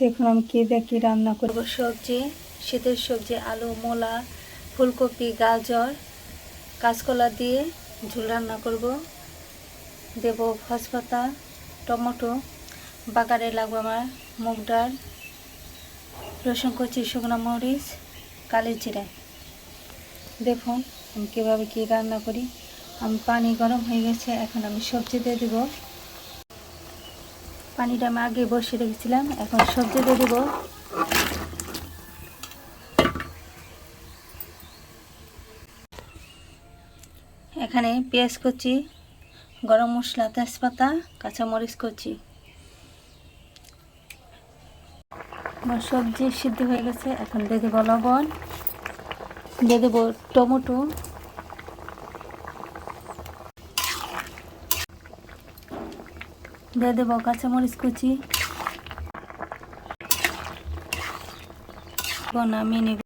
দেখুন আমি কি দিয়ে কি রান্না করব। সবজি, শীতের সবজি, আলু, মূলা, ফুলকপি, গাজর, কাঁচকলা দিয়ে ঝোল রান্না করব। দেব তেজপাতা, টমেটো, বাগারে লাগবে আমার মুগ ডাল, রসুন কুচি, শুকনো মরিচ, কালি জিরা। দেখুন আমি কীভাবে কী রান্না করি। আমি পানি গরম হয়ে গেছে, এখন আমি সবজি দিয়ে দেব। পানিটা আমি আগে বসিয়ে রেখেছিলাম, এখন সবজি দিয়ে দেব। এখানে পেঁয়াজ কুচি, গরম মশলা, তেজপাতা, কাঁচামরিচ কুচি। আমার সবজি সিদ্ধ হয়ে গেছে, এখন দিয়ে দেবো লবণ, দিয়ে দেবো টমেটো, দিয়ে দেবো কাঁচামরিচ কুচি, নামিয়ে নেব।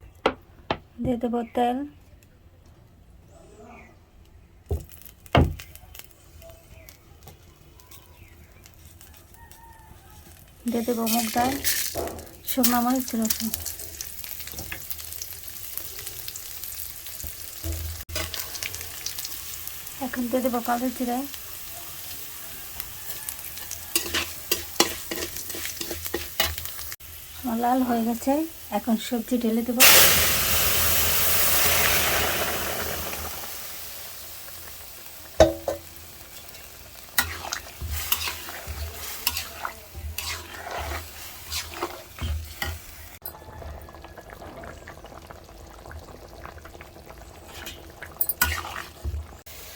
দিয়ে দেবো তেল, দিয়ে দেবো মুগ ডাল, শুকনো মরিচ, রসুন। এখন দিয়ে দেবো কালো জিরা। লাল হয়ে গেছে, এখন সবজি ঢেলে দেবো।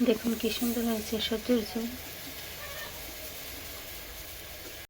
দেখুন কি সুন্দর হয়েছে সবজির ঝোল।